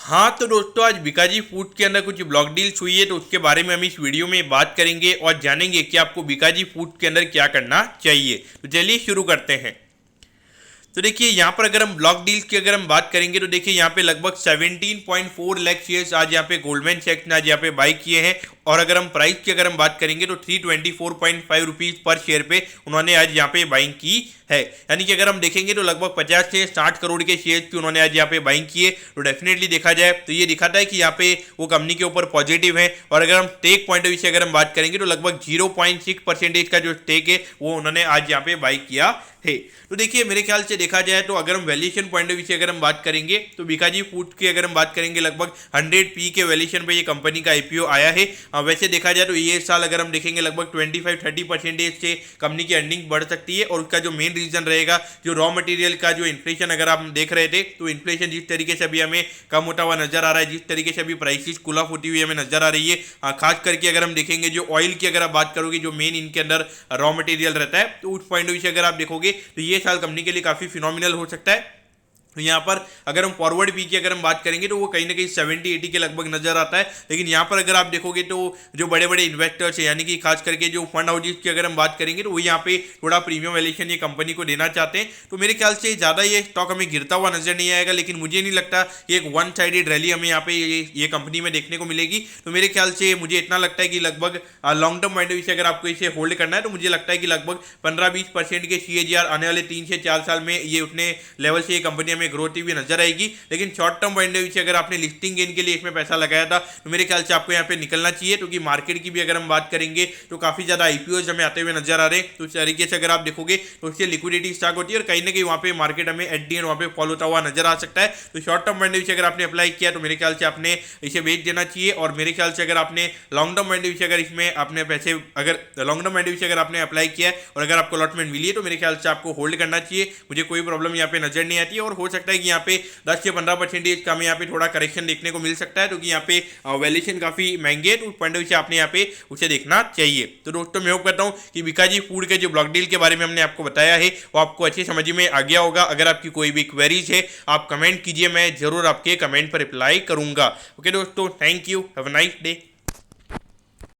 हाँ तो दोस्तों, आज बीकाजी फूड के अंदर कुछ ब्लॉक डील्स हुई है, तो उसके बारे में हम इस वीडियो में बात करेंगे और जानेंगे कि आपको बीकाजी फूड के अंदर क्या करना चाहिए। तो चलिए शुरू करते हैं। तो देखिए यहाँ पर अगर हम ब्लॉक डील्स की अगर हम बात करेंगे तो देखिए यहाँ पे लगभग 17.4 लाख शेयर्स आज यहाँ पे गोल्डमैन सैक्स ने आज यहाँ पे बाई किए हैं। और अगर हम प्राइस की अगर हम बात करेंगे तो 324.5 रुपीज़ पर शेयर पे उन्होंने आज यहाँ पे बाइंग की है। यानी कि अगर हम देखेंगे तो लगभग 50 से 60 करोड़ के शेयर्स की उन्होंने आज यहाँ पे बाइंग किए। तो डेफिनेटली देखा जाए तो ये दिखाता है कि यहाँ पे वो कंपनी के ऊपर पॉजिटिव है। और अगर हम टेक पॉइंट ऑफ व्यू से अगर हम बात करेंगे तो लगभग 0.6% का जो टेक है वो उन्होंने आज यहाँ पे बाई किया है। तो देखिए मेरे ख्याल से देखा जाए तो अगर हम वैल्यूएशन पॉइंट ऑफ व्यू से अगर हम बात करेंगे तो बीकाजी फूड की अगर हम बात करेंगे लगभग 100p के वैल्यूएशन पे ये कंपनी का आईपीओ आया है। वैसे देखा जाए तो ये साल अगर हम देखेंगे लगभग 25-30% से कंपनी की अर्निंग बढ़ सकती है। और उसका जो मेन रीजन रहेगा जो रॉ मटेरियल का जो इन्फ्लेशन अगर आप देख रहे थे तो इन्फ्लेशन जिस तरीके से अभी हमें कम होता हुआ नजर आ रहा है, जिस तरीके से अभी प्राइसेस कूल ऑफ होती हुई हमें नजर आ रही है, खास करके अगर हम देखेंगे जो ऑयल की अगर आप बात करोगे जो मेन इनके अंदर रॉ मटेरियल रहता है, तो उस पॉइंट ऑफ व्यू से अगर आप देखोगे तो ये साल कंपनी के लिए काफी फिनोमिनल हो सकता है। तो यहाँ पर अगर हम फॉरवर्ड पी की अगर हम बात करेंगे तो वो कहीं ना कहीं 70-80 के लगभग नजर आता है। लेकिन यहाँ पर अगर आप देखोगे तो जो बड़े बड़े इन्वेस्टर्स हैं, यानी कि खास करके जो फंड हाउसेस की अगर हम बात करेंगे तो वो यहाँ पे थोड़ा प्रीमियम वैल्यूएशन ये कंपनी को देना चाहते हैं। तो मेरे ख्याल से ज़्यादा ये स्टॉक हमें गिरता हुआ नजर नहीं आएगा। लेकिन मुझे नहीं लगता कि एक वन साइडेड रैली हमें यहाँ पे ये कंपनी में देखने को मिलेगी। तो मेरे ख्याल से मुझे इतना लगता है कि लगभग long term point of view से अगर आपको इसे होल्ड करना है तो मुझे लगता है कि लगभग 15-20% के CAGR आने वाले 3 से 4 साल में ये उतने लेवल से ये कंपनी हमें ग्रोथ भी नजर आएगी। लेकिन short term point of view से अगर आपने लिस्टिंग गेन के लिए इसमें पैसा लगाया था तो मेरे ख्याल से आपको यहाँ पे निकलना चाहिए। क्योंकि मार्केट की भी अगर हम बात करेंगे तो काफी ज्यादा आईपीओज हमें आते हुए नजर आ रहे हैं। तो इस तरीके से अगर आप देखोगे तो उससे लिक्विडिटी स्टार्ट होती है और कहीं ना कहीं वहाँ पे मार्केट हमें एट दी एंड वहाँ पे फॉलो होता हुआ नजर आ सकता है। तो short term point of view से अगर आपने अप्लाई किया तो मेरे ख्याल से आपने इसे बेच देना चाहिए। और मेरे ख्याल से अगर आपने long term point of view से अगर इसमें अपने पैसे अगर long term point of view से अगर आपने अप्लाई किया है और अगर आपको अलॉटमेंट मिली है तो मेरे ख्याल से आपको होल्ड करना चाहिए। मुझे कोई प्रॉब्लम यहाँ पे नजर नहीं आती है। और हो सकता है कि यहाँ पे 10 से 15% का हमें यहाँ पे थोड़ा करेक्शन देखने को मिल सकता है, क्योंकि यहाँ पे वैल्यूएशन काफी महंगे है। तो उस पॉइंट ऑफ व्यू से आपने यहाँ पे उसे देखना चाहिए। तो दोस्तों मैं होप करता हूँ कि बीकाजी फूड के जो ब्लॉक डील के बारे में हमने आपको बताया है वो आपको अच्छी समझ में आ गया होगा। अगर आपकी कोई भी क्वेरीज है आप कमेंट कीजिए, मैं जरूर आपके कमेंट पर रिप्लाई करूंगा। ओके दोस्तों, thank you, have a nice day.